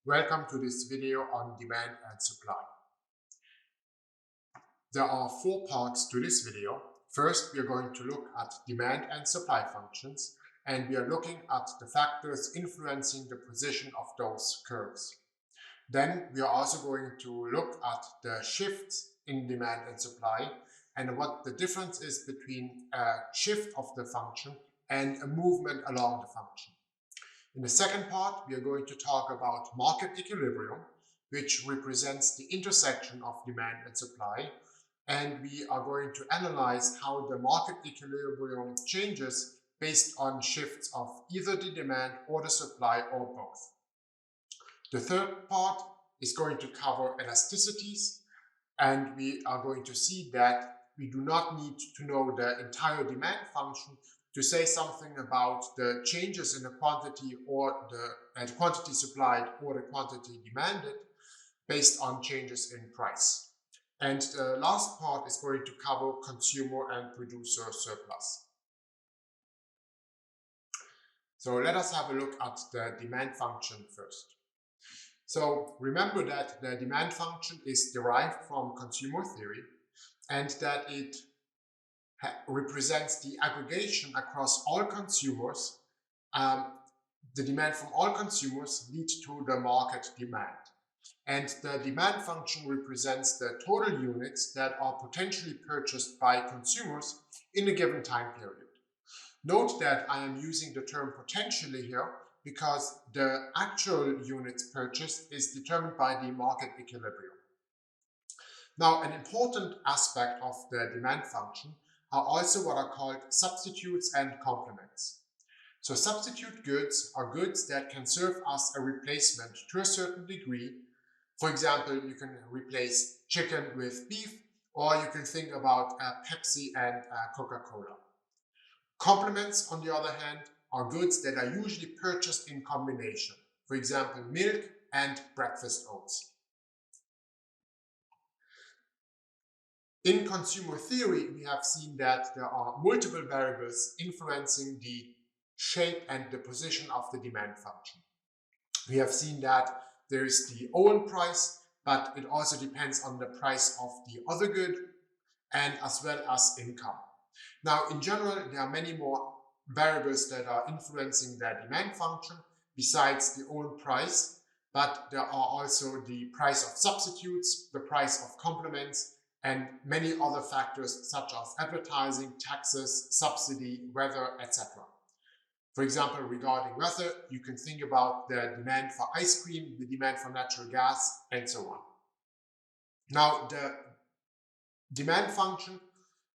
Welcome to this video on demand and supply. There are 4 parts to this video. First, we are going to look at demand and supply functions, and we are looking at the factors influencing the position of those curves. Then we are also going to look at the shifts in demand and supply and what the difference is between a shift of the function and a movement along the function. In the second part, we are going to talk about market equilibrium, which represents the intersection of demand and supply, and we are going to analyze how the market equilibrium changes based on shifts of either the demand or the supply or both. The third part is going to cover elasticities, and we are going to see that we do not need to know the entire demand function to say something about the changes in the quantity or the quantity supplied or the quantity demanded based on changes in price. And the last part is going to cover consumer and producer surplus. So let us have a look at the demand function first. So remember that the demand function is derived from consumer theory and that it represents the aggregation across all consumers. The demand from all consumers leads to the market demand. And the demand function represents the total units that are potentially purchased by consumers in a given time period. Note that I am using the term potentially here because the actual units purchased is determined by the market equilibrium. Now, an important aspect of the demand function are also what are called substitutes and complements. So substitute goods are goods that can serve as a replacement to a certain degree. For example, you can replace chicken with beef, or you can think about Pepsi and Coca-Cola. Complements, on the other hand, are goods that are usually purchased in combination. For example, milk and breakfast oats. In consumer theory, we have seen that there are multiple variables influencing the shape and the position of the demand function. We have seen that there is the own price, but it also depends on the price of the other good and as well as income. Now, in general, there are many more variables that are influencing the demand function besides the own price, but there are also the price of substitutes, the price of complements, and many other factors such as advertising, taxes, subsidy, weather, etc. For example, regarding weather, you can think about the demand for ice cream, the demand for natural gas, and so on. Now, the demand function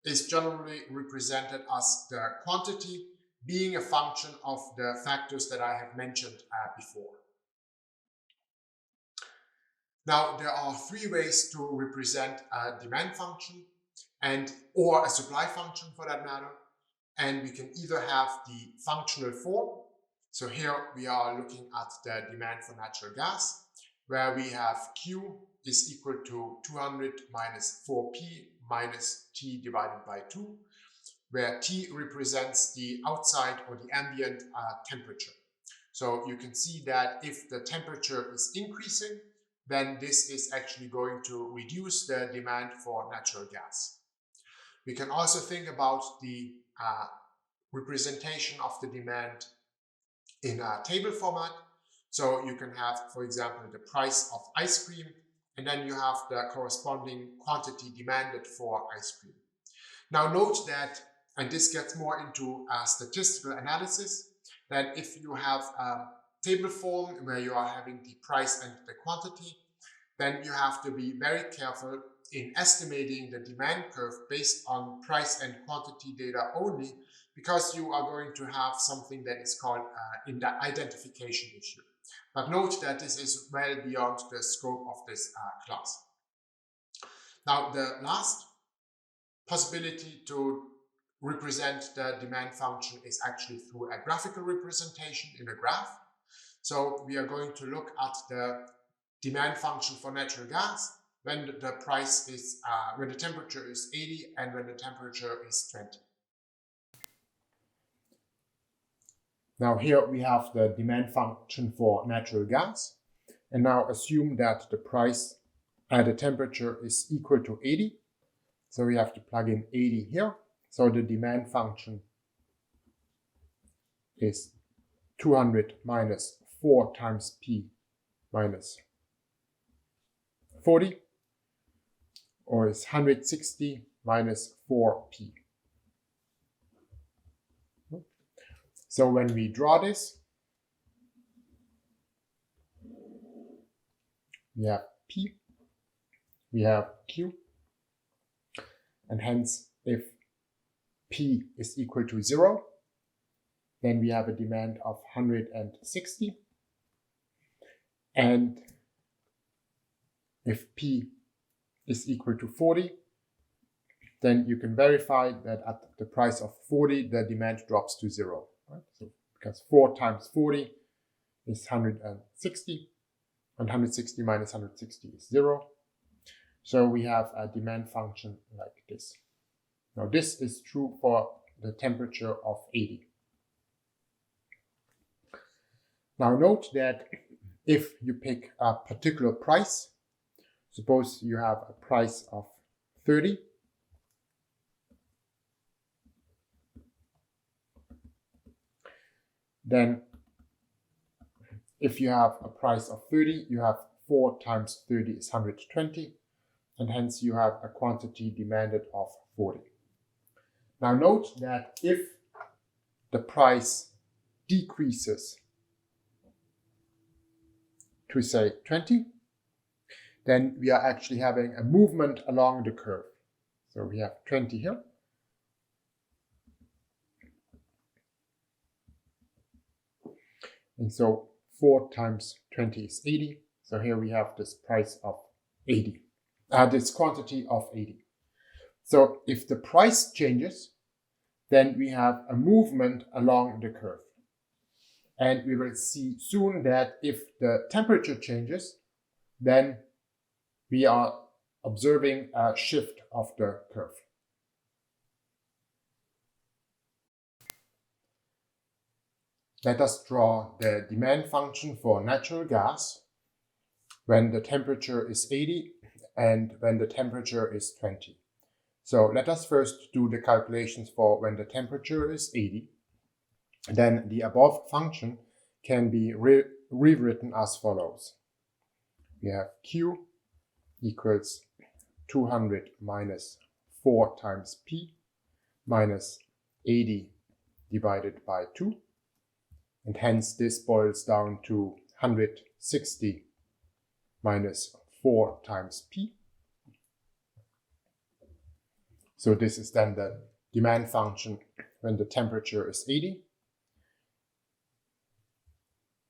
is generally represented as the quantity being a function of the factors that I have mentioned before. Now, there are 3 ways to represent a demand function or a supply function for that matter. And we can either have the functional form. So here we are looking at the demand for natural gas, where we have Q is equal to 200 minus 4P minus T divided by 2, where T represents the outside or the ambient temperature. So you can see that if the temperature is increasing, then this is actually going to reduce the demand for natural gas. We can also think about the representation of the demand in a table format. So you can have, for example, the price of ice cream, and then you have the corresponding quantity demanded for ice cream. Now note that, and this gets more into statistical analysis, that if you have a table form where you are having the price and the quantity, then you have to be very careful in estimating the demand curve based on price and quantity data only, because you are going to have something that is called an identification issue. But note that this is well beyond the scope of this class. Now, the last possibility to represent the demand function is actually through a graphical representation in a graph. So we are going to look at the demand function for natural gas when the price is when the temperature is 80 and when the temperature is 20. Now here we have the demand function for natural gas, And now assume that the price at the temperature is equal to 80. So we have to plug in 80 here. So the demand function is 200 minus 4 times P minus 40, or is 160 minus 4P. So when we draw this, we have P, we have Q, and hence if P is equal to 0, then we have a demand of 160. And if P is equal to 40, then you can verify that at the price of 40, the demand drops to 0. Right? So because 4 times 40 is 160, and 160 minus 160 is 0. So we have a demand function like this. Now this is true for the temperature of 80. Now note that if you pick a particular price, suppose you have a price of 30, then if you have a price of 30, you have 4 times 30 is 120, and hence you have a quantity demanded of 40. Now note that if the price decreases to say 20, then we are actually having a movement along the curve. So we have 20 here. And so 4 times 20 is 80. So here we have this price of 80, this quantity of 80. So if the price changes, then we have a movement along the curve. And we will see soon that if the temperature changes, then we are observing a shift of the curve. Let us draw the demand function for natural gas when the temperature is 80 and when the temperature is 20. So let us first do the calculations for when the temperature is 80. Then the above function can be rewritten as follows. We have Q equals 200 minus 4 times P minus 80 divided by 2. And hence this boils down to 160 minus 4 times P. So this is then the demand function when the temperature is 80.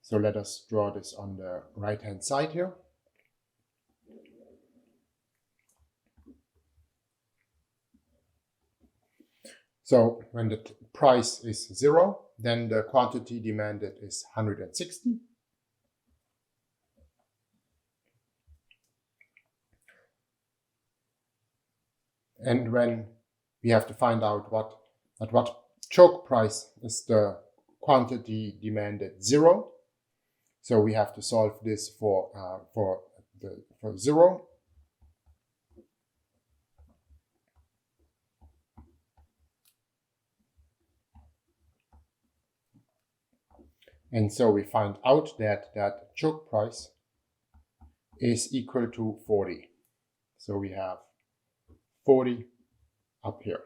So let us draw this on the right-hand side here. So when the price is 0, then the quantity demanded is 160. And when we have to find out at what choke price is the quantity demanded 0, so we have to solve this for 0. And so we find out that that choke price is equal to 40. So we have 40 up here.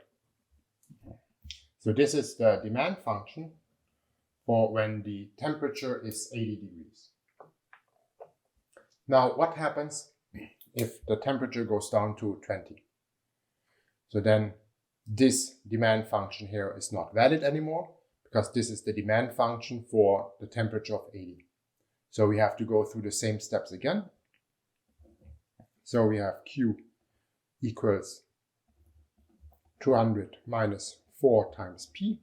So this is the demand function for when the temperature is 80 degrees. Now what happens if the temperature goes down to 20? So then this demand function here is not valid anymore, because this is the demand function for the temperature of 80. So we have to go through the same steps again. So we have Q equals 200 minus 4 times P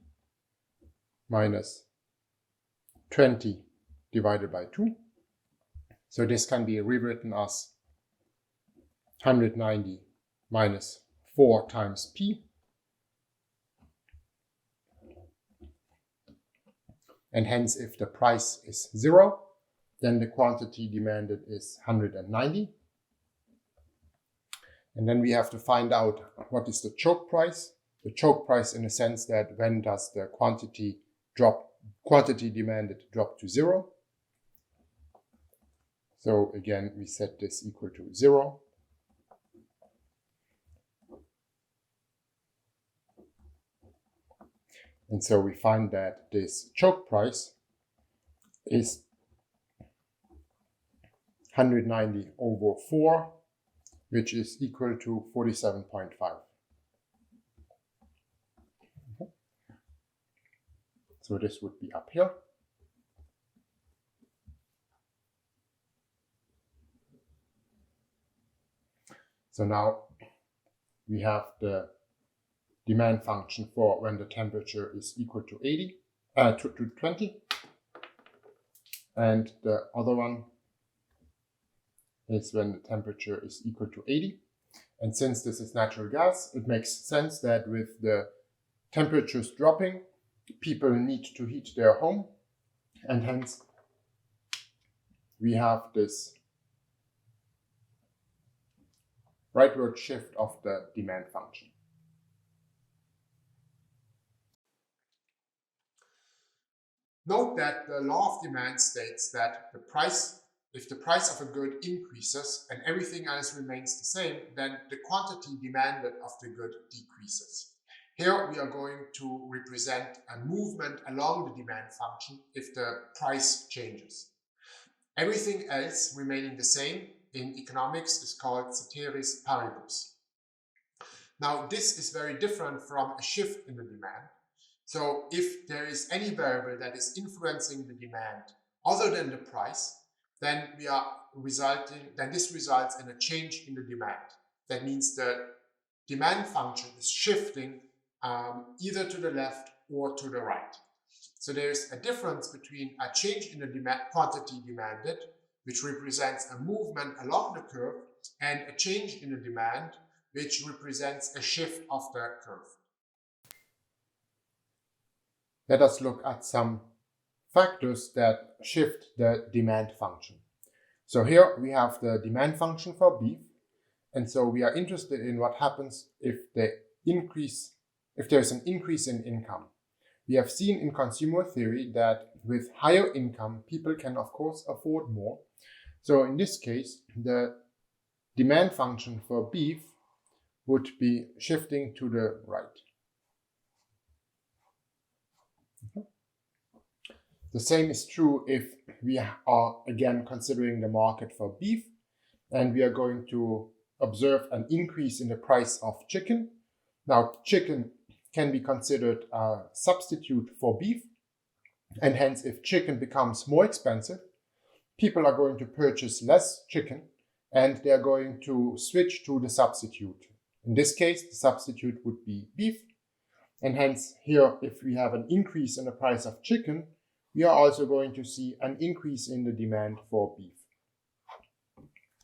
minus 20 divided by 2. So this can be rewritten as 190 minus 4 times P. And hence, if the price is 0, then the quantity demanded is 190. And then we have to find out what is the choke price. The choke price in the sense that when does the quantity demanded drop to 0. So again, we set this equal to 0. And so we find that this choke price is 190 over 4, which is equal to 47.5. Okay. So this would be up here. So now we have the demand function for when the temperature is equal to 20. And the other one is when the temperature is equal to 80. And since this is natural gas, it makes sense that with the temperatures dropping, people need to heat their home. And hence, we have this rightward shift of the demand function. Note that the law of demand states that if the price of a good increases and everything else remains the same, then the quantity demanded of the good decreases. Here we are going to represent a movement along the demand function if the price changes. Everything else remaining the same in economics is called ceteris paribus. Now this is very different from a shift in the demand. So if there is any variable that is influencing the demand other than the price, then this results in a change in the demand. That means the demand function is shifting either to the left or to the right. So there's a difference between a change in the quantity demanded, which represents a movement along the curve, and a change in the demand, which represents a shift of the curve. Let us look at some factors that shift the demand function. So here we have the demand function for beef. And so we are interested in what happens if there's an increase in income. We have seen in consumer theory that with higher income, people can of course afford more. So in this case, the demand function for beef would be shifting to the right. The same is true if we are again considering the market for beef, and we are going to observe an increase in the price of chicken. Now, chicken can be considered a substitute for beef, and hence if chicken becomes more expensive, people are going to purchase less chicken and they are going to switch to the substitute. In this case, the substitute would be beef, and hence here, if we have an increase in the price of chicken, we are also going to see an increase in the demand for beef.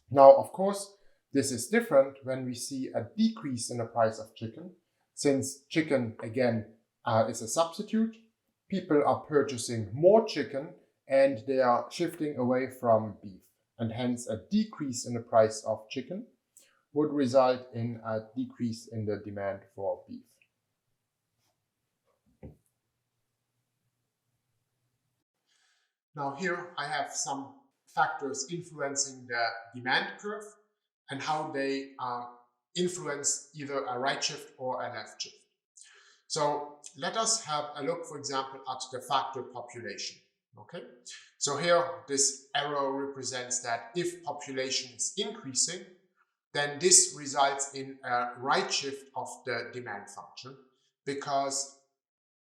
Now, of course, this is different when we see a decrease in the price of chicken. Since chicken, again, is a substitute, people are purchasing more chicken and they are shifting away from beef. And hence, a decrease in the price of chicken would result in a decrease in the demand for beef. Now here I have some factors influencing the demand curve and how they influence either a right shift or a left shift. So let us have a look, for example, at the factor population. Okay, so here this arrow represents that if population is increasing, then this results in a right shift of the demand function, because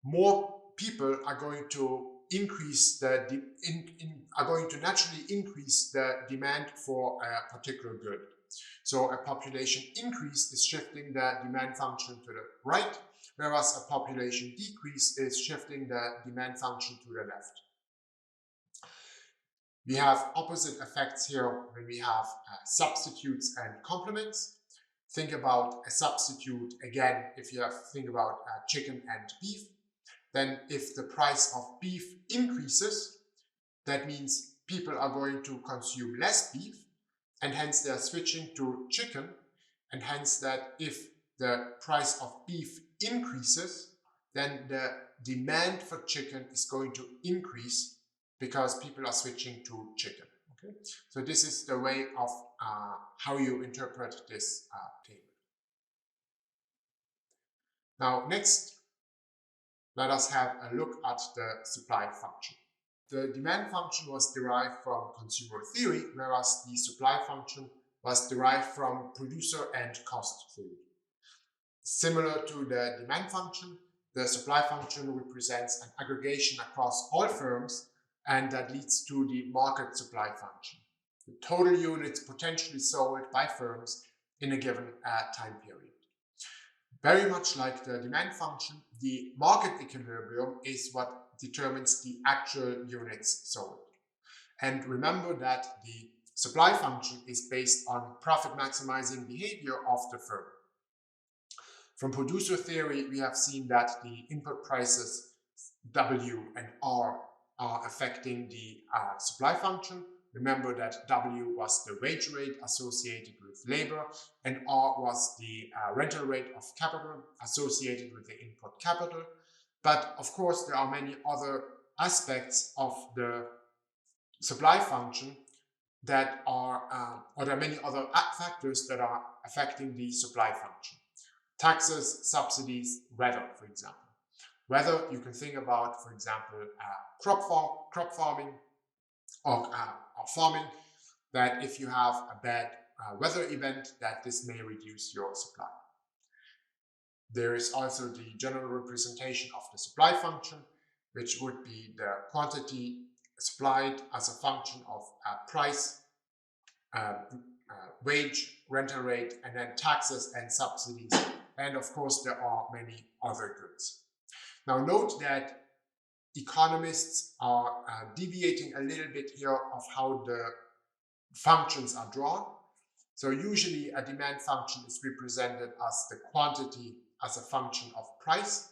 more people are going to naturally increase the demand for a particular good. So a population increase is shifting the demand function to the right, whereas a population decrease is shifting the demand function to the left. We have opposite effects here when we have substitutes and complements. Think about a substitute again if you think about chicken and beef. Then if the price of beef increases, that means people are going to consume less beef, and hence they are switching to chicken, and hence that if the price of beef increases, then the demand for chicken is going to increase because people are switching to chicken. Okay, so this is the way of how you interpret this table. Now, next, let us have a look at the supply function. The demand function was derived from consumer theory, whereas the supply function was derived from producer and cost theory. Similar to the demand function, the supply function represents an aggregation across all firms, and that leads to the market supply function, the total units potentially sold by firms in a given time period. Very much like the demand function, the market equilibrium is what determines the actual units sold. And remember that the supply function is based on profit maximizing behavior of the firm. From producer theory, we have seen that the input prices W and R are affecting the supply function. Remember that W was the wage rate associated with labor, and R was the rental rate of capital associated with the input capital. But of course, there are many other aspects of the supply function that are, or there are many other factors that are affecting the supply function. Taxes, subsidies, weather, for example. Weather, you can think about, for example, crop farming or farming, that if you have a bad weather event, that this may reduce your supply. There is also the general representation of the supply function, which would be the quantity supplied as a function of price, wage, rental rate, and then taxes and subsidies. And of course, there are many other goods. Now note that economists are deviating a little bit here of how the functions are drawn. So usually a demand function is represented as the quantity as a function of price,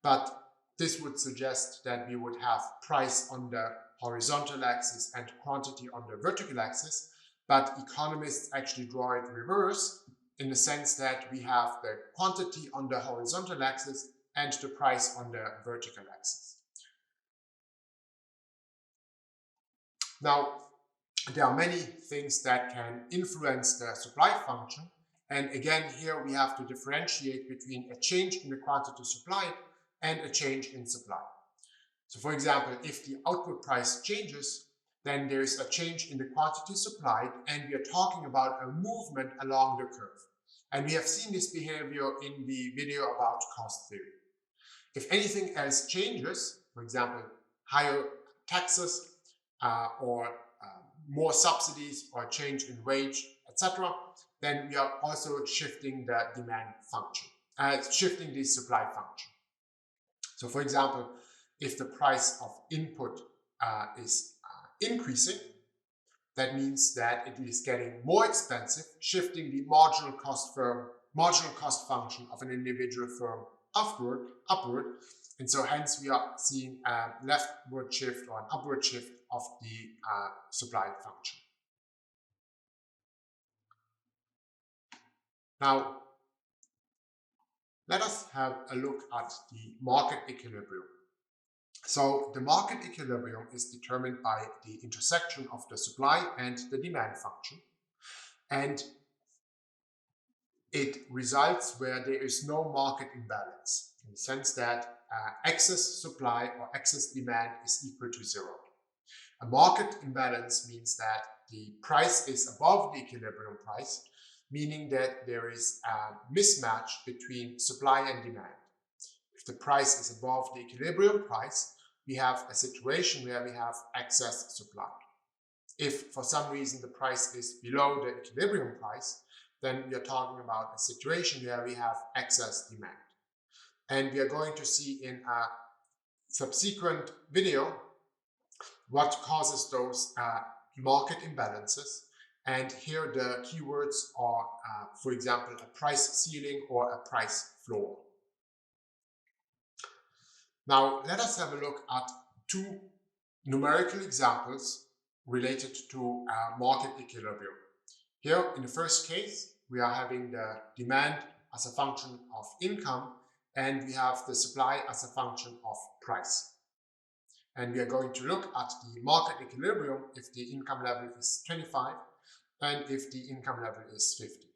but this would suggest that we would have price on the horizontal axis and quantity on the vertical axis, but economists actually draw it reverse in the sense that we have the quantity on the horizontal axis and the price on the vertical axis. Now, there are many things that can influence the supply function. And again, here we have to differentiate between a change in the quantity supplied and a change in supply. So for example, if the output price changes, then there is a change in the quantity supplied, and we are talking about a movement along the curve. And we have seen this behavior in the video about cost theory. If anything else changes, for example, higher taxes or more subsidies or change in wage, etc., then we are also shifting the demand function, shifting the supply function. So for example, if the price of input is increasing, that means that it is getting more expensive, shifting the marginal cost function of an individual firm upward. And so hence we are seeing a leftward shift or an upward shift of the supply function. Now, let us have a look at the market equilibrium. So the market equilibrium is determined by the intersection of the supply and the demand function. And it results where there is no market imbalance, in the sense that excess supply or excess demand is equal to zero. A market imbalance means that the price is above the equilibrium price, meaning that there is a mismatch between supply and demand. If the price is above the equilibrium price, we have a situation where we have excess supply. If for some reason the price is below the equilibrium price, then we are talking about a situation where we have excess demand. And we are going to see in a subsequent video what causes those market imbalances. And here the keywords are, for example, a price ceiling or a price floor. Now, let us have a look at two numerical examples related to market equilibrium. Here, in the first case, we are having the demand as a function of income, and we have the supply as a function of price. And we are going to look at the market equilibrium if the income level is 25 and if the income level is 50.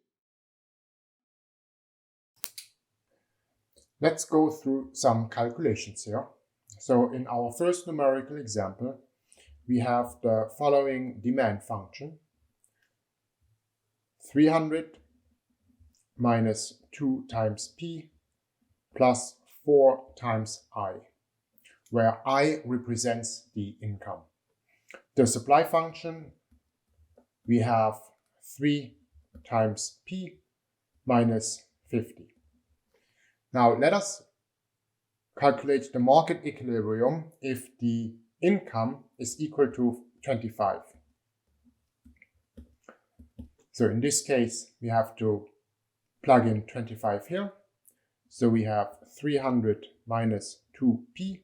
Let's go through some calculations here. So in our first numerical example, we have the following demand function: 300 minus 2 times P plus 4 times I, where I represents the income. The supply function, we have 3 times P minus 50. Now let us calculate the market equilibrium if the income is equal to 25. So in this case, we have to plug in 25 here. So we have 300 minus 2p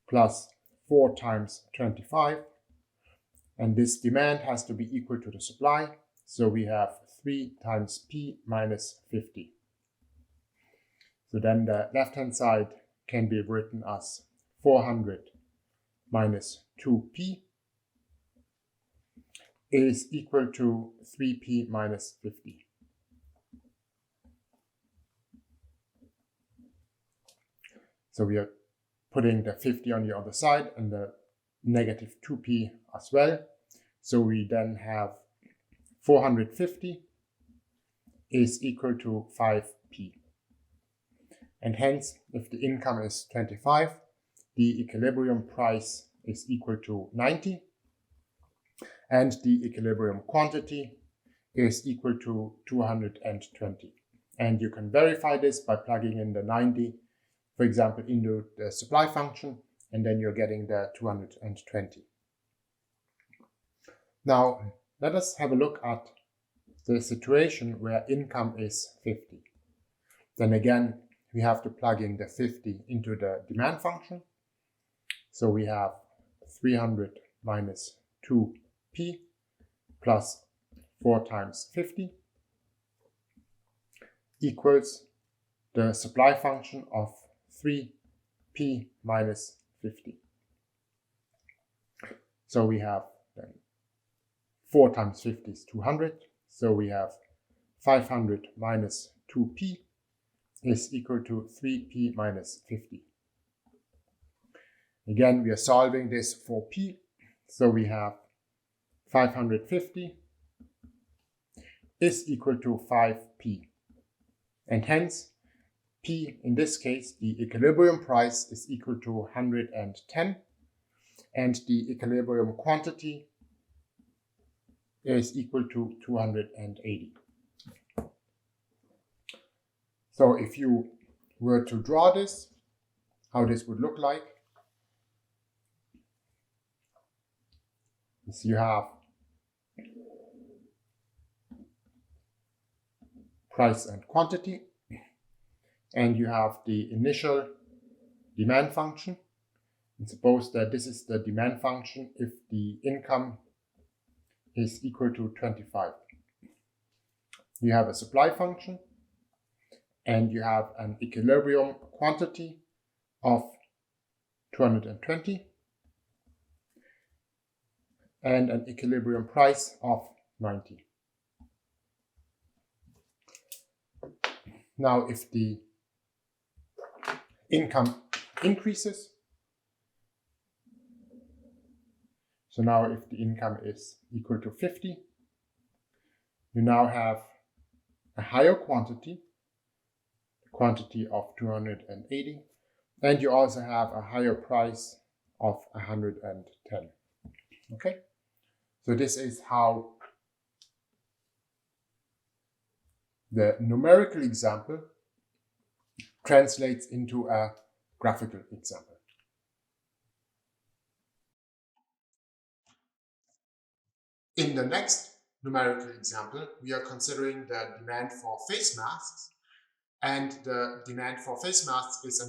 plus 4 times 25. And this demand has to be equal to the supply. So we have 3 times p minus 50. So then the left-hand side can be written as 400 minus 2p is equal to 3p minus 50. So we are putting the 50 on the other side and the negative 2p as well. So we then have 450 is equal to 5p. And hence, if the income is 25, the equilibrium price is equal to 90. And the equilibrium quantity is equal to 220. And you can verify this by plugging in the 90, for example, into the supply function, and then you're getting the 220. Now, let us have a look at the situation where income is 50. Then again, we have to plug in the 50 into the demand function. So we have 300 minus 2p plus 4 times 50 equals the supply function of 3p minus 50. So we have then 4 times 50 is 200. So we have 500 minus 2p is equal to 3p minus 50. Again, we are solving this for p. So we have 550 is equal to 5p. And hence, p in this case, the equilibrium price is equal to 110. And the equilibrium quantity is equal to 280. So if you were to draw this, how this would look like is you have price and quantity, and you have the initial demand function. And suppose that this is the demand function if the income is equal to 25. You have a supply function, and you have an equilibrium quantity of 220 and an equilibrium price of 90. Now, if the income increases, so now if the income is equal to 50, you now have a higher quantity of 280, and you also have a higher price of 110. Okay, so this is how the numerical example translates into a graphical example. In the next numerical example, we are considering the demand for face masks, and the demand for face masks is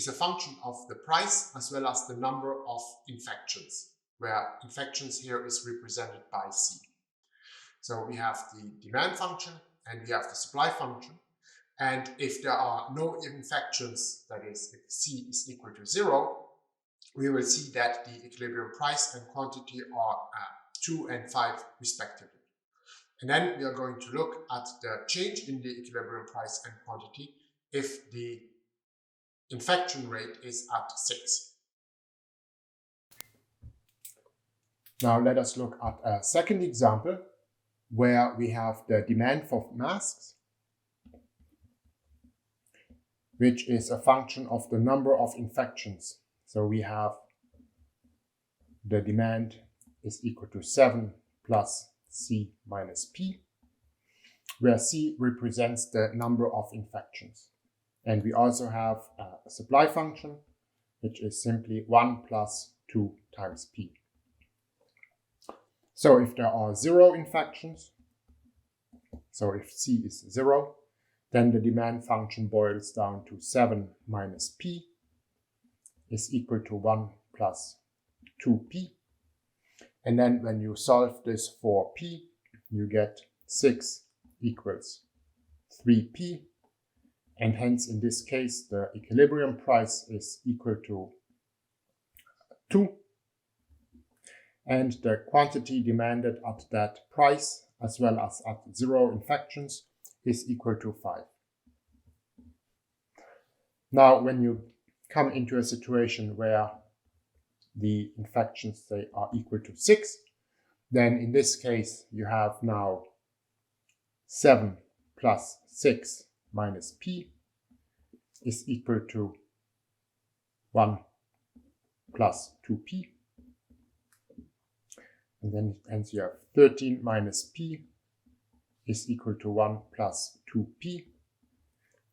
a function of the price as well as the number of infections. where infections here is represented by C. So we have the demand function and we have the supply function. And if there are no infections, that is, if C is equal to 0, we will see that the equilibrium price and quantity are 2 and 5 respectively. And then we are going to look at the change in the equilibrium price and quantity if the infection rate is at 6. Now let us look at a second example where we have the demand for masks, which is a function of the number of infections. So we have the demand is equal to 7 plus C minus P, where C represents the number of infections. And we also have a supply function, which is simply 1 plus 2 times P. So if there are 0 infections, so if C is 0, then the demand function boils down to 7 minus P is equal to 1 plus 2P. And then when you solve this for P, you get 6 equals 3P. And hence, in this case, the equilibrium price is equal to 2. And the quantity demanded at that price, as well as at 0 infections, is equal to 5. Now, when you come into a situation where the infections, say, are equal to 6, then in this case, you have now 7 plus 6 minus P is equal to 1 plus 2P. And then hence you have 13 minus P is equal to 1 plus 2P.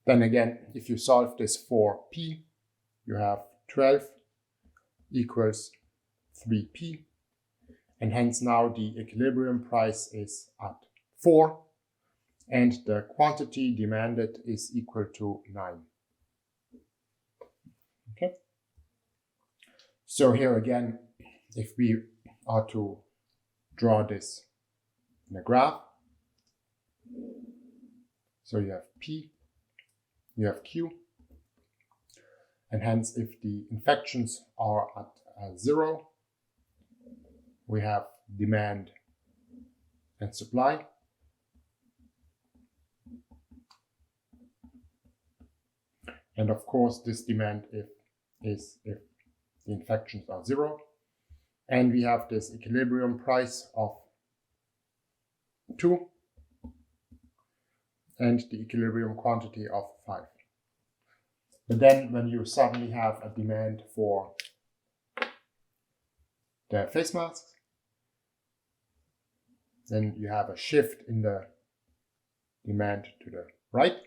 Then again, if you solve this for P, you have 12 equals 3P. And hence now the equilibrium price is at 4. And the quantity demanded is equal to 9. Okay. So here again, if we are to draw this in a graph, so you have P, you have Q, and hence if the infections are at 0, we have demand and supply. And of course, this demand is if the infections are 0. And we have this equilibrium price of 2 and the equilibrium quantity of 5. But then when you suddenly have a demand for the face masks, then you have a shift in the demand to the right.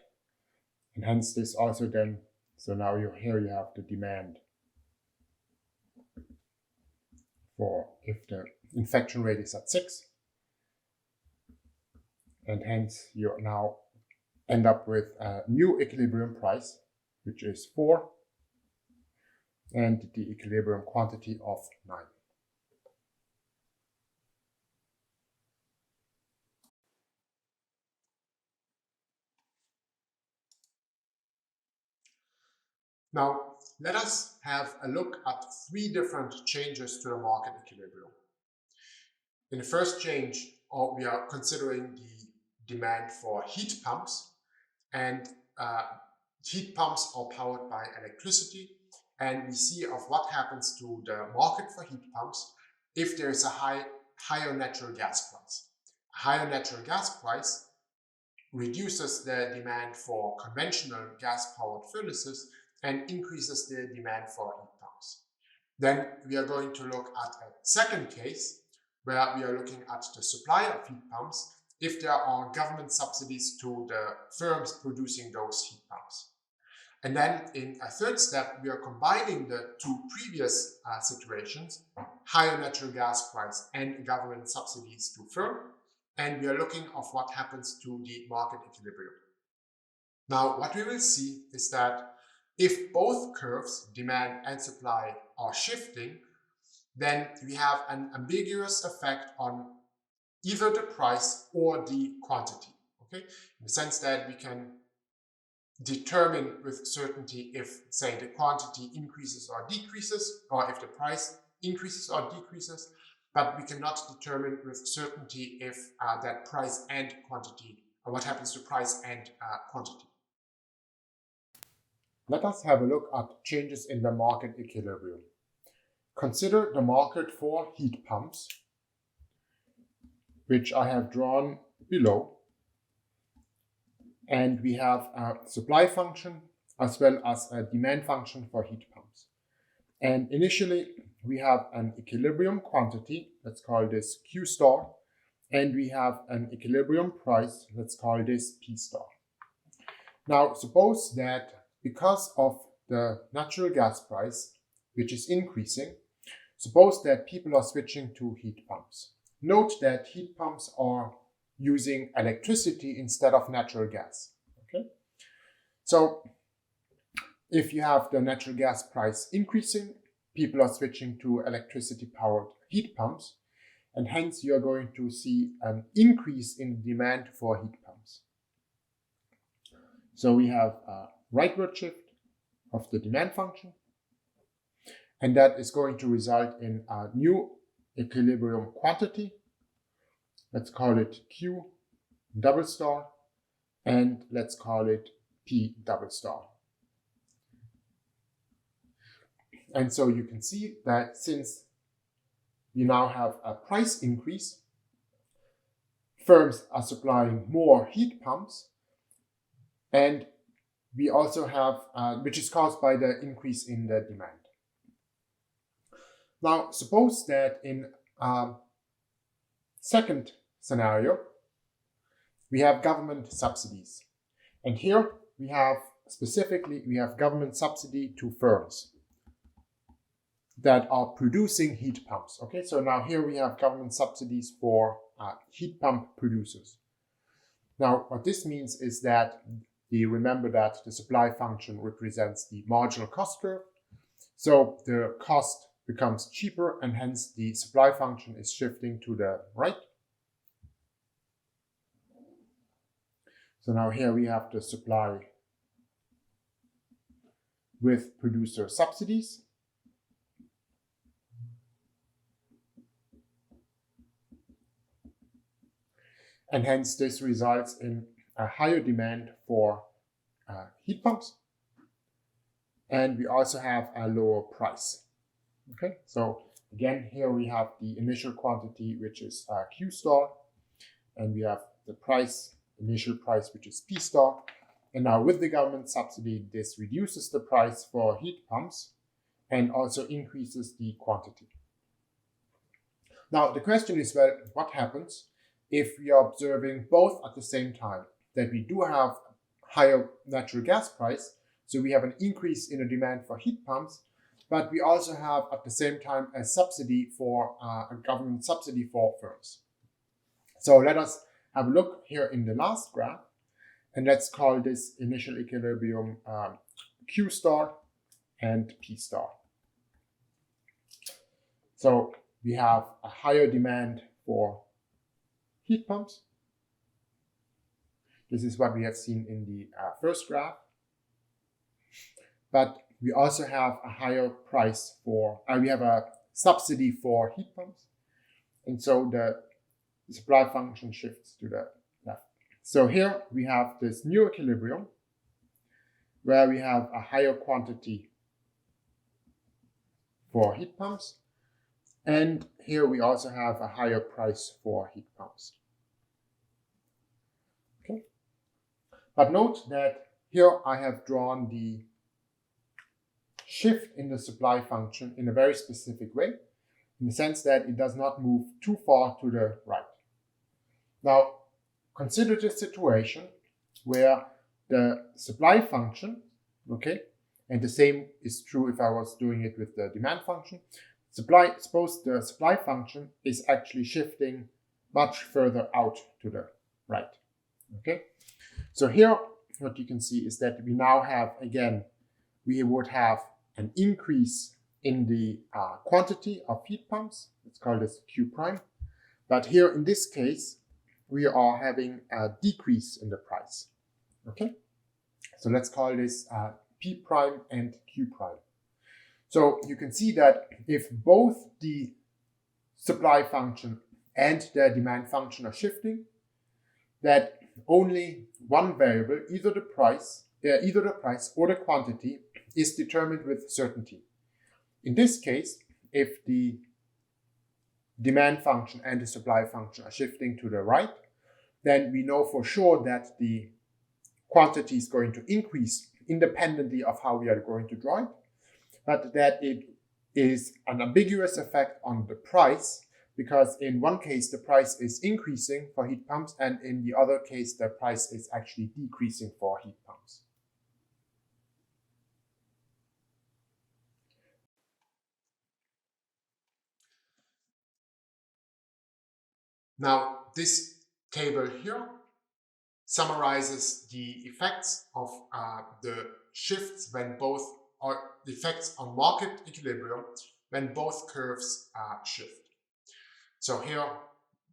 And hence this also then, so now here you have the demand for if the infection rate is at 6. And hence you now end up with a new equilibrium price, which is 4, and the equilibrium quantity of 9. Now, let us have a look at 3 different changes to the market equilibrium. In the first change, we are considering the demand for heat pumps, and heat pumps are powered by electricity, and we see of what happens to the market for heat pumps if there is a higher natural gas price. A higher natural gas price reduces the demand for conventional gas-powered furnaces and increases the demand for heat pumps. Then we are going to look at a second case where we are looking at the supply of heat pumps if there are government subsidies to the firms producing those heat pumps. And then in a third step, we are combining the 2 previous situations, higher natural gas price and government subsidies to firm, and we are looking at what happens to the market equilibrium. Now, what we will see is that if both curves, demand and supply, are shifting, then we have an ambiguous effect on either the price or the quantity, okay? In the sense that we can determine with certainty if, say, the quantity increases or decreases, or if the price increases or decreases, but we cannot determine with certainty if that price and quantity, or what happens to price and quantity. Let us have a look at changes in the market equilibrium. Consider the market for heat pumps, which I have drawn below. And we have a supply function as well as a demand function for heat pumps. And initially, we have an equilibrium quantity, let's call this Q star, and we have an equilibrium price, let's call this P star. Now, suppose that because of the natural gas price, which is increasing, suppose that people are switching to heat pumps. Note that heat pumps are using electricity instead of natural gas. Okay, so if you have the natural gas price increasing, people are switching to electricity-powered heat pumps, and hence you are going to see an increase in demand for heat pumps. So we have a rightward shift of the demand function, and that is going to result in a new equilibrium quantity. Let's call it Q double star, and let's call it P double star. And so you can see that since we now have a price increase, firms are supplying more heat pumps, and we also have, which is caused by the increase in the demand. Now, suppose that in second scenario, we have government subsidies. And here we have specifically, we have government subsidy to firms that are producing heat pumps. Okay, so now here we have government subsidies for heat pump producers. Now, what this means is that remember that the supply function represents the marginal cost curve. So the cost becomes cheaper, and hence the supply function is shifting to the right. So now here we have the supply with producer subsidies. And hence this results in a higher demand for heat pumps. And we also have a lower price. Okay, so again, here we have the initial quantity, which is Q star, and we have the price, initial price, which is P star. And now with the government subsidy, this reduces the price for heat pumps and also increases the quantity. Now, the question is, well, what happens if we are observing both at the same time, that we do have higher natural gas price, so we have an increase in the demand for heat pumps, but we also have at the same time a subsidy for a government subsidy for firms. So let us have a look here in the last graph, and let's call this initial equilibrium Q star and P star. So we have a higher demand for heat pumps. This is what we have seen in the first graph. But we also have a higher price for, we have a subsidy for heat pumps. And so the supply function shifts to the left. So here we have this new equilibrium where we have a higher quantity for heat pumps. And here we also have a higher price for heat pumps. Okay. But note that here I have drawn the shift in the supply function in a very specific way, in the sense that it does not move too far to the right. Now, consider this situation where the supply function, okay, and the same is true if I was doing it with the demand function. Suppose the supply function is actually shifting much further out to the right. Okay, so here what you can see is that we now have, again, we would have an increase in the quantity of heat pumps. Let's call this Q prime. But here in this case, we are having a decrease in the price. Okay, so let's call this P prime and Q prime. So you can see that if both the supply function and the demand function are shifting, that only one variable, either the price or the quantity, is determined with certainty. In this case, if the demand function and the supply function are shifting to the right, then we know for sure that the quantity is going to increase independently of how we are going to draw it, but that it is an ambiguous effect on the price, because in one case the price is increasing for heat pumps and in the other case the price is actually decreasing for heat pumps. Now, this table here summarizes the effects of the shifts when both, or the effects on market equilibrium when both curves shift. So here,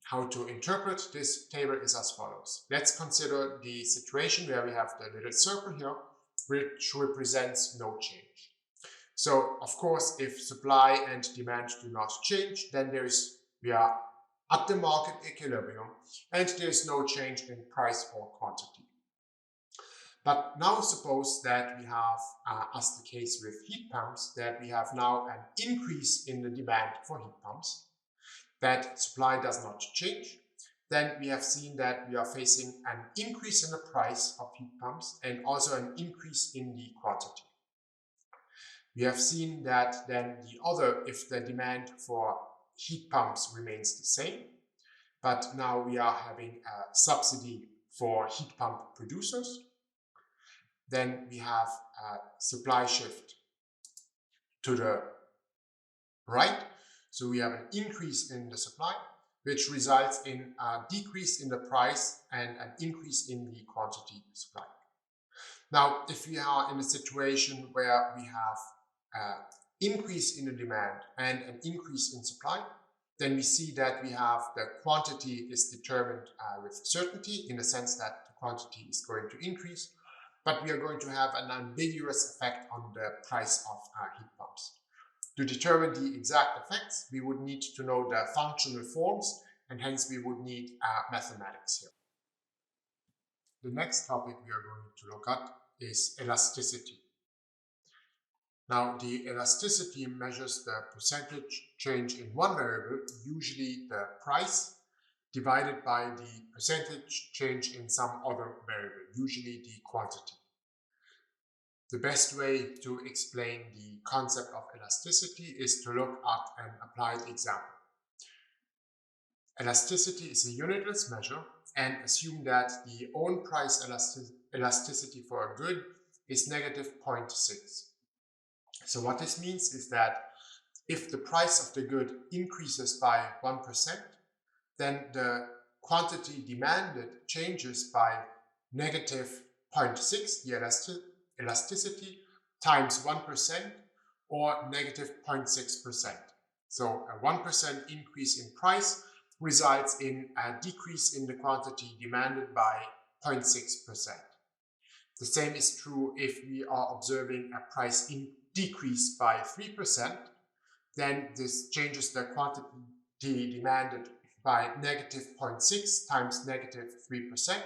how to interpret this table is as follows. Let's consider the situation where we have the little circle here, which represents no change. So, of course, if supply and demand do not change, then we are at the market equilibrium and there is no change in price or quantity. But now suppose that we have, as the case with heat pumps, that we have now an increase in the demand for heat pumps, that supply does not change. Then we have seen that we are facing an increase in the price of heat pumps and also an increase in the quantity. We have seen that then if the demand for heat pumps remains the same, but now we are having a subsidy for heat pump producers, then we have a supply shift to the right. So we have an increase in the supply, which results in a decrease in the price and an increase in the quantity supplied. Now, if we are in a situation where we have an increase in the demand and an increase in supply, then we see that we have the quantity is determined with certainty, in the sense that the quantity is going to increase, but we are going to have an ambiguous effect on the price of heat pumps. To determine the exact effects, we would need to know the functional forms, and hence we would need mathematics here. The next topic we are going to look at is elasticity. Now, the elasticity measures the percentage change in one variable, usually the price, divided by the percentage change in some other variable, usually the quantity. The best way to explain the concept of elasticity is to look at an applied example. Elasticity is a unitless measure, and assume that the own price elasticity for a good is negative 0.6. So what this means is that if the price of the good increases by 1%, then the quantity demanded changes by negative 0.6, the elasticity, times 1%, or negative 0.6%. So a 1% increase in price results in a decrease in the quantity demanded by 0.6%. The same is true if we are observing a price decrease by 3%, then this changes the quantity demanded by negative 0.6 times negative 3%,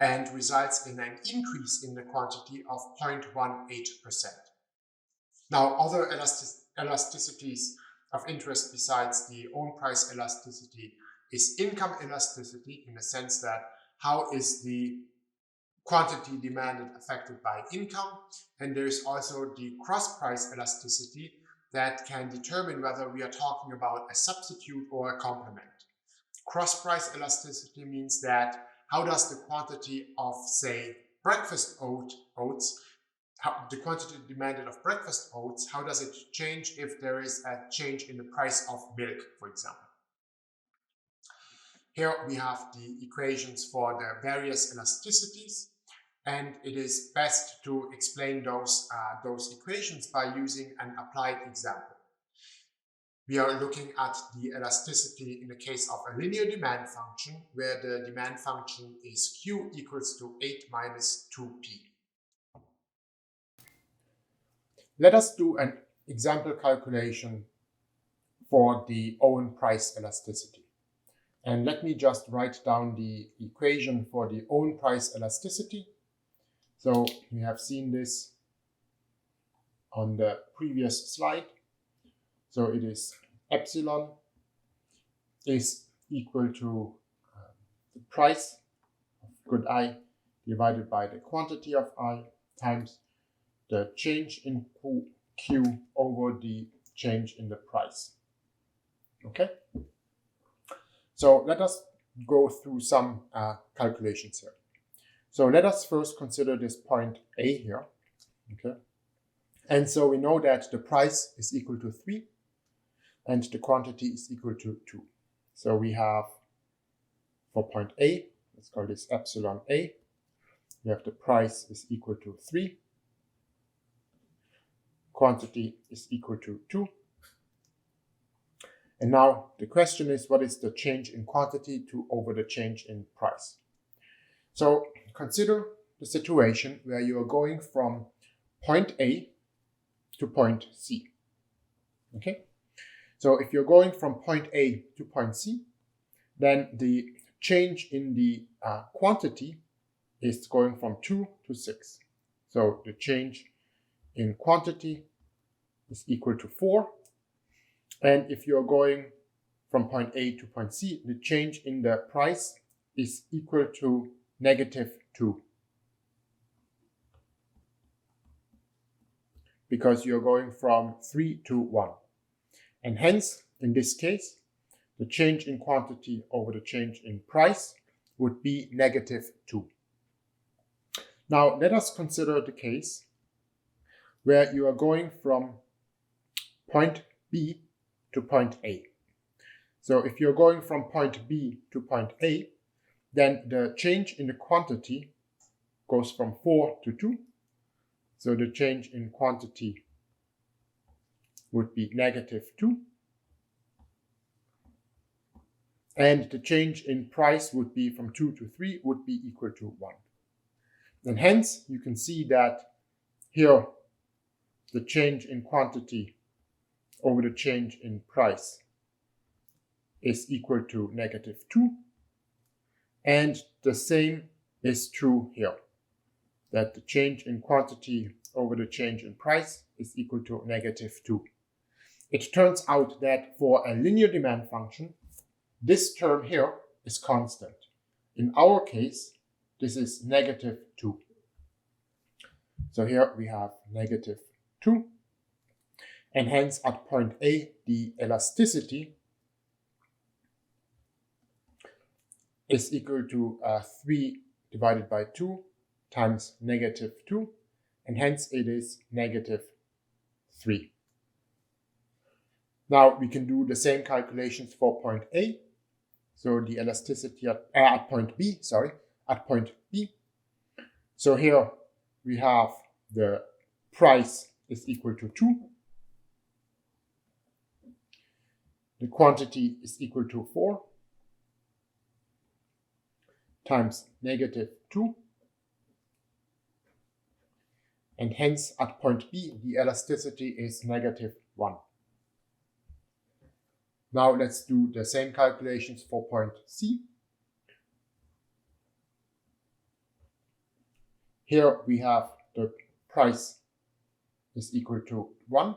and results in an increase in the quantity of 0.18%. Now, other elasticities of interest besides the own price elasticity is income elasticity, in the sense that how is the quantity demanded affected by income, and there is also the cross price elasticity that can determine whether we are talking about a substitute or a complement. Cross price elasticity means that how does the quantity of, say, breakfast oats, the quantity demanded of breakfast oats, how does it change if there is a change in the price of milk, for example? Here we have the equations for the various elasticities. and it is best to explain those equations by using an applied example. We are looking at the elasticity in the case of a linear demand function, where the demand function is Q equals to 8 minus 2p. Let us do an example calculation for the own price elasticity. And let me just write down the equation for the own price elasticity. So we have seen this on the previous slide. So it is epsilon is equal to the price of good I divided by the quantity of I times the change in Q over the change in the price. Okay? So let us go through some calculations here. So let us first consider this point A here. Okay? And so we know that the price is equal to 3 and the quantity is equal to 2. So we have, for point A, let's call this epsilon A, we have the price is equal to 3, quantity is equal to 2. And now the question is, what is the change in quantity over the change in price? So consider the situation where you are going from point A to point C. Okay? So if you're going from point A to point C, then the change in the quantity is going from 2 to 6. So the change in quantity is equal to 4. And if you're going from point A to point C, the change in the price is equal to -2. Because you're going from 3 to 1. And hence, in this case, the change in quantity over the change in price would be -2. Now, let us consider the case where you are going from point B to point A. So if you're going from point B to point A, then the change in the quantity goes from 4 to 2. So the change in quantity would be -2. And the change in price would be from 2 to 3 would be equal to 1. And hence you can see that here the change in quantity over the change in price is equal to -2. And the same is true here, that the change in quantity over the change in price is equal to -2. It turns out that for a linear demand function, this term here is constant. In our case, this is -2. So here we have -2. And hence at point A, the elasticity is equal to 3 divided by 2 times -2. And hence it is -3. Now we can do the same calculations for point A. So the elasticity at point B, at point B. So here we have the price is equal to 2. The quantity is equal to 4 times -2. And hence at point B, the elasticity is -1. Now let's do the same calculations for point C. Here we have the price is equal to 1.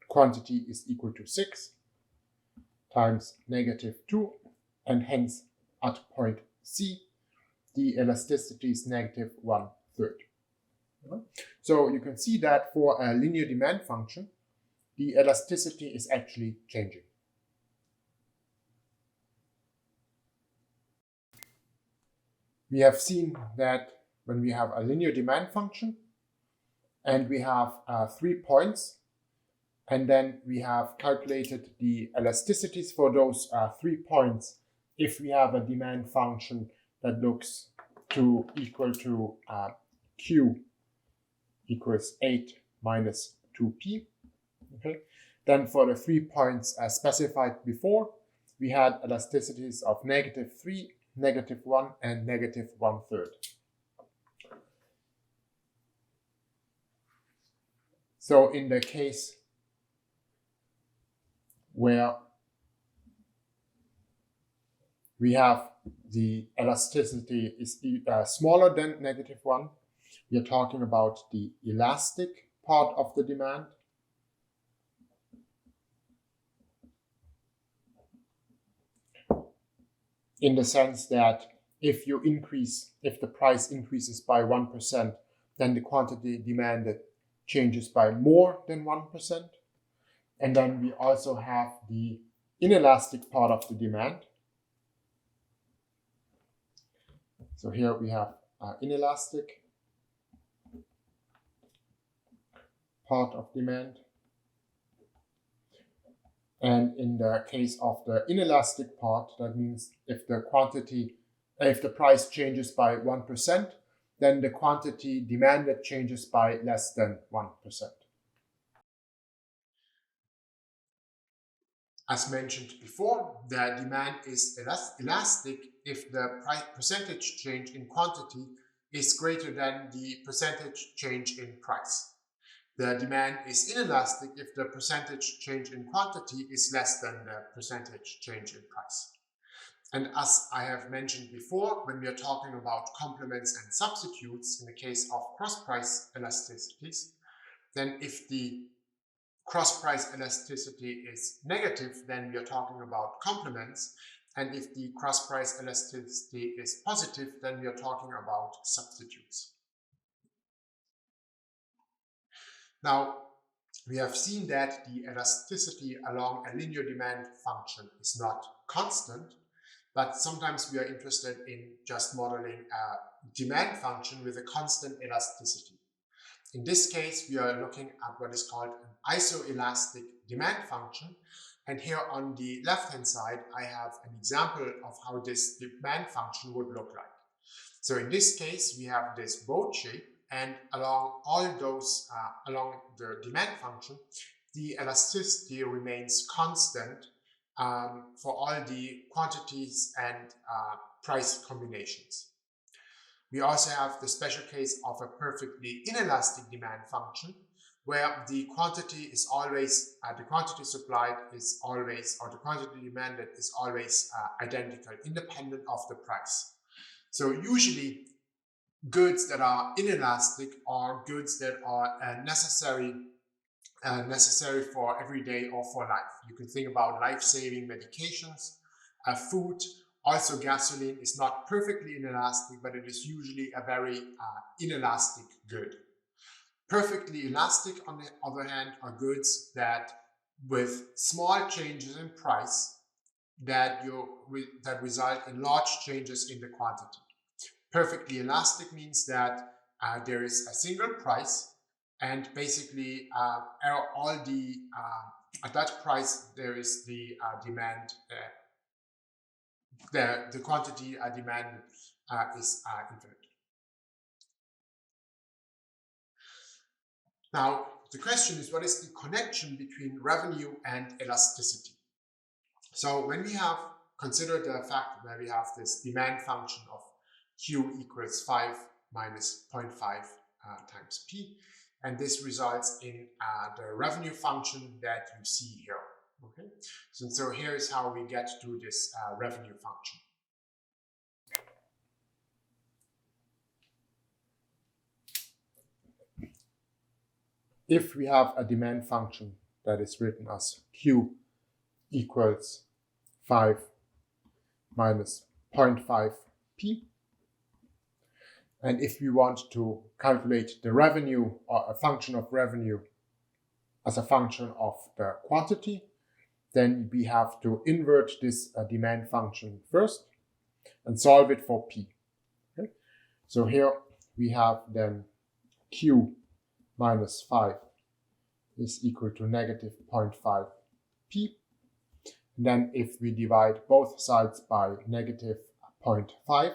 Quantity is equal to 6 times -2. And hence at point C, the elasticity is -1/3. So you can see that for a linear demand function, the elasticity is actually changing. We have seen that when we have a linear demand function and we have 3 points, and then we have calculated the elasticities for those 3 points, if we have a demand function that looks to equal to Q equals 8 minus 2P. Okay. Then for the 3 points as specified before, we had elasticities of -3, -1, and -1/3. So in the case where we have the elasticity is smaller than -1, we are talking about the elastic part of the demand. In the sense that if the price increases by 1%, then the quantity demanded changes by more than 1%. And then we also have the inelastic part of the demand. So here we have inelastic part of demand. And in the case of the inelastic part, that means if the price changes by 1%, then the quantity demanded changes by less than 1%. As mentioned before, the demand is elastic if the percentage change in quantity is greater than the percentage change in price. The demand is inelastic if the percentage change in quantity is less than the percentage change in price. And as I have mentioned before, when we are talking about complements and substitutes in the case of cross-price elasticities, then if the cross-price elasticity is negative, then we are talking about complements. And if the cross-price elasticity is positive, then we are talking about substitutes. Now, we have seen that the elasticity along a linear demand function is not constant, but sometimes we are interested in just modeling a demand function with a constant elasticity. In this case, we are looking at what is called an isoelastic demand function. And here on the left-hand side, I have an example of how this demand function would look like. So in this case, we have this boat shape, and along the demand function, the elasticity remains constant for all the quantities and price combinations. We also have the special case of a perfectly inelastic demand function, where the quantity is always, the quantity supplied is always, or the quantity demanded is always identical, independent of the price. So usually goods that are inelastic are goods that are necessary for every day or for life. You can think about life-saving medications, food. Also, gasoline is not perfectly inelastic, but it is usually a very inelastic good. Perfectly elastic, on the other hand, are goods that, with small changes in price, that result in large changes in the quantity. Perfectly elastic means that there is a single price, and basically at that price there is the demand. The quantity demanded is infinite. Now, the question is, what is the connection between revenue and elasticity? So when we have considered the fact that we have this demand function of Q equals 5 minus 0.5 times P, and this results in the revenue function that you see here. Okay, so here is how we get to this revenue function. If we have a demand function that is written as Q equals 5 minus 0.5 P, and if we want to calculate the revenue or a function of revenue as a function of the quantity, then we have to invert this demand function first and solve it for P. Okay? So here we have then Q minus 5 is equal to negative 0.5 P. And then if we divide both sides by negative 0.5,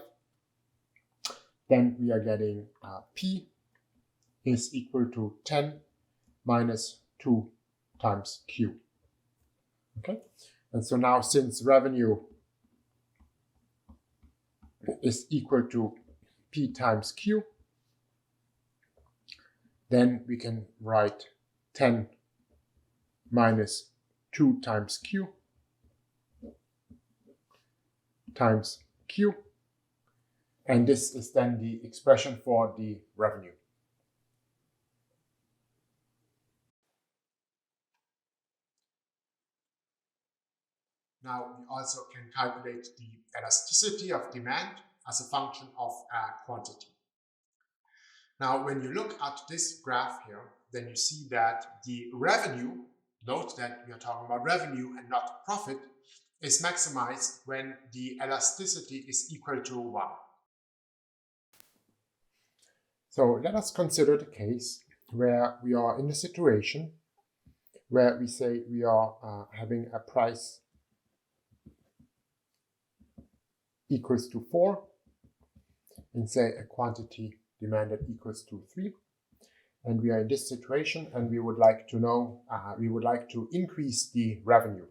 then we are getting P is equal to 10 minus 2 times Q. Okay, and so now since revenue is equal to P times Q, then we can write 10 minus 2 times Q times Q, and this is then the expression for the revenue. Now we also can calculate the elasticity of demand as a function of quantity. Now when you look at this graph here, then you see that the revenue, note that we are talking about revenue and not profit, is maximized when the elasticity is equal to 1. So let us consider the case where we are in a situation where we say we are having a price equals to 4 and say a quantity demanded equals to 3. And we are in this situation and we would like to know, we would like to increase the revenue.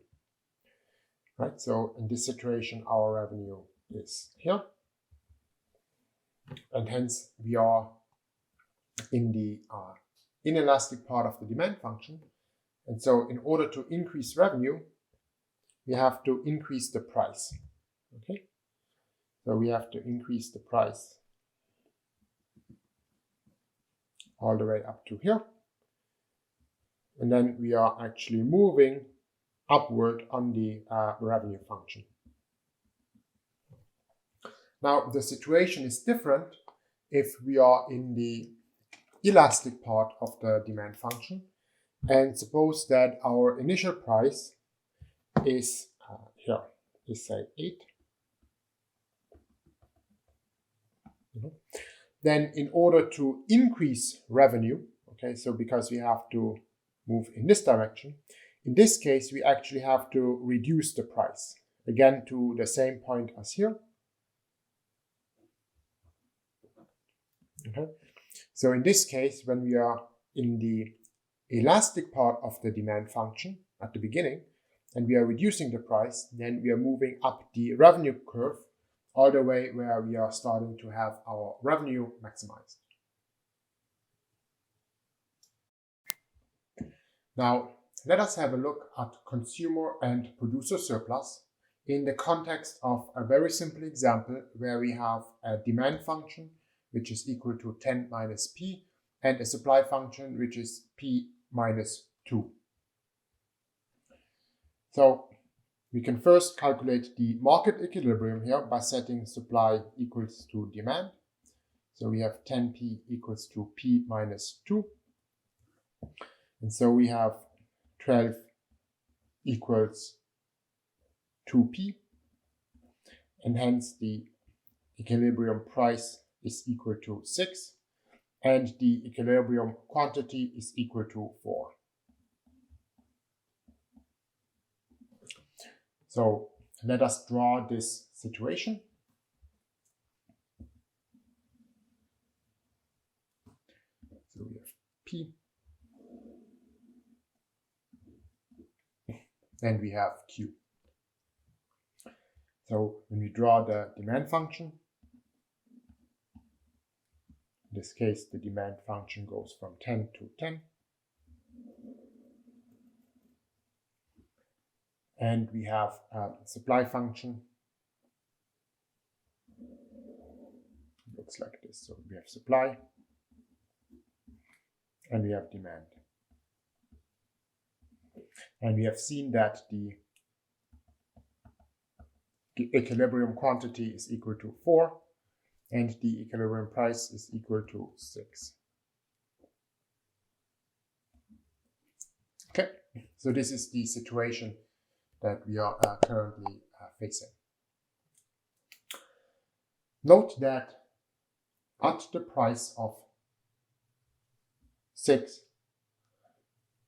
Right, so in this situation, our revenue is here. And hence we are in the inelastic part of the demand function. And so in order to increase revenue, we have to increase the price. Okay, so we have to increase the price all the way up to here. And then we are actually moving upward on the revenue function. Now the situation is different if we are in the elastic part of the demand function, and suppose that our initial price is here, is say 8. Then in order to increase revenue, okay, so because we have to move in this direction, in this case we actually have to reduce the price, again to the same point as here. Okay. So in this case, when we are in the elastic part of the demand function at the beginning, and we are reducing the price, then we are moving up the revenue curve all the way where we are starting to have our revenue maximized. Now, let us have a look at consumer and producer surplus in the context of a very simple example where we have a demand function which is equal to 10 minus P and a supply function which is P minus 2. So we can first calculate the market equilibrium here by setting supply equals to demand. So we have 10P equals to P minus 2. And so we have 12 equals 2P. And hence the equilibrium price is equal to 6. And the equilibrium quantity is equal to 4. So let us draw this situation. So we have P, and we have Q. So when we draw the demand function, in this case the demand function goes from 10 to 10. And we have a supply function. It looks like this. So we have supply and we have demand. And we have seen that the equilibrium quantity is equal to 4 and the equilibrium price is equal to 6. Okay, so this is the situation that we are currently facing. Note that at the price of 6,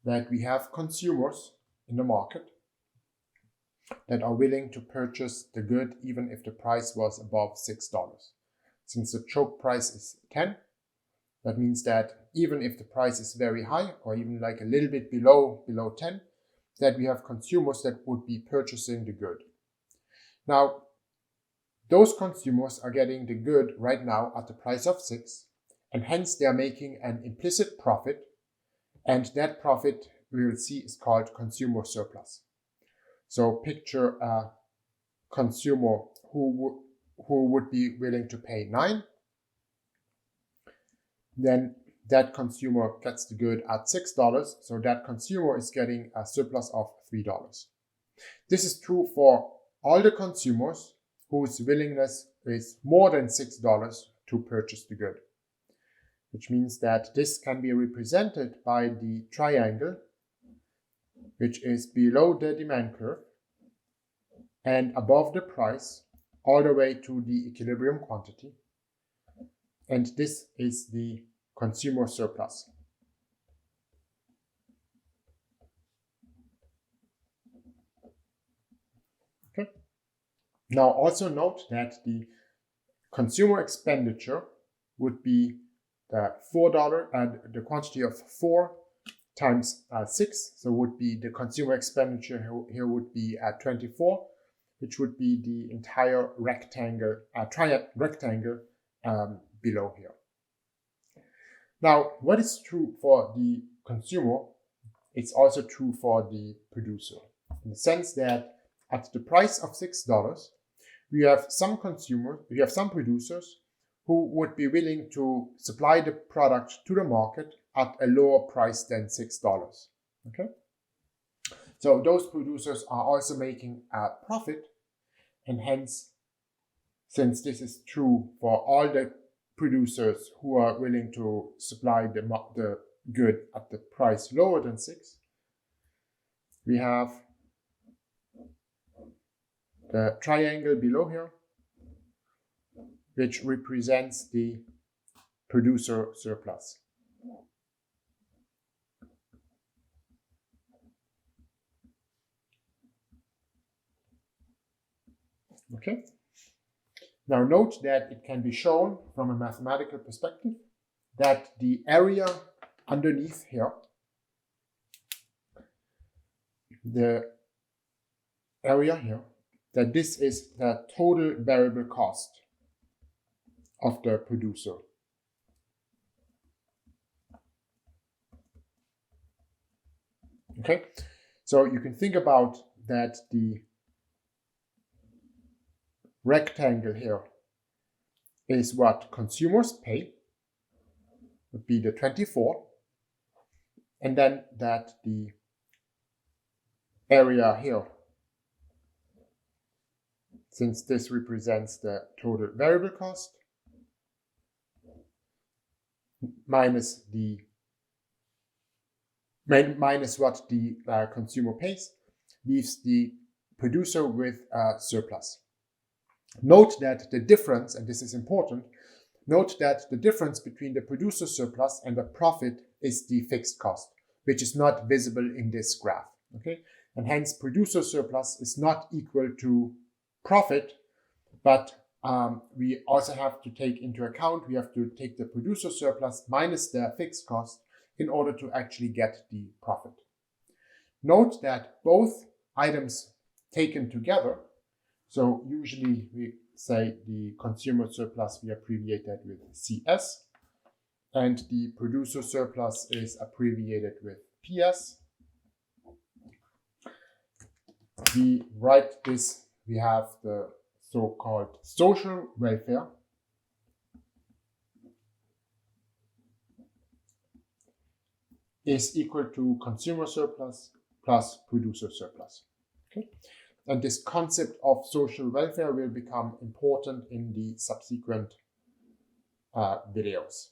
that we have consumers in the market that are willing to purchase the good even if the price was above $6. since the choke price is 10. That means that even if the price is very high, or even like a little bit below 10, that we have consumers that would be purchasing the good. Now, those consumers are getting the good right now at the price of 6, and hence they are making an implicit profit, and that profit we will see is called consumer surplus. So picture a consumer who would be willing to pay 9. Then that consumer gets the good at $6, so that consumer is getting a surplus of $3. This is true for all the consumers whose willingness is more than $6 to purchase the good, which means that this can be represented by the triangle, which is below the demand curve and above the price all the way to the equilibrium quantity. And this is the consumer surplus. Okay. Now also note that the consumer expenditure would be the $4 and the quantity of 4 times 6. So would be the consumer expenditure here would be at 24, which would be the entire rectangle, rectangle below here. Now, what is true for the consumer, it's also true for the producer, in the sense that at the price of $6, we have some producers who would be willing to supply the product to the market at a lower price than $6. Okay? So those producers are also making a profit, and hence, since this is true for all the producers who are willing to supply the good at the price lower than 6, we have the triangle below here, which represents the producer surplus. Okay. Now note that it can be shown from a mathematical perspective that the area underneath here, the area here, that this is the total variable cost of the producer. Okay, so you can think about that the rectangle here is what consumers pay, would be the 24, and then that the area here, since this represents the total variable cost, minus what the consumer pays, leaves the producer with a surplus. Note that the difference, and this is important, note that the difference between the producer surplus and the profit is the fixed cost, which is not visible in this graph. Okay, and hence producer surplus is not equal to profit, but we also have to take into account, we have to take the producer surplus minus the fixed cost in order to actually get the profit. Note that both items taken together, so usually we say the consumer surplus we abbreviated with CS, and the producer surplus is abbreviated with PS. We write this, we have the so-called social welfare, is equal to consumer surplus plus producer surplus. Okay? And this concept of social welfare will become important in the subsequent videos.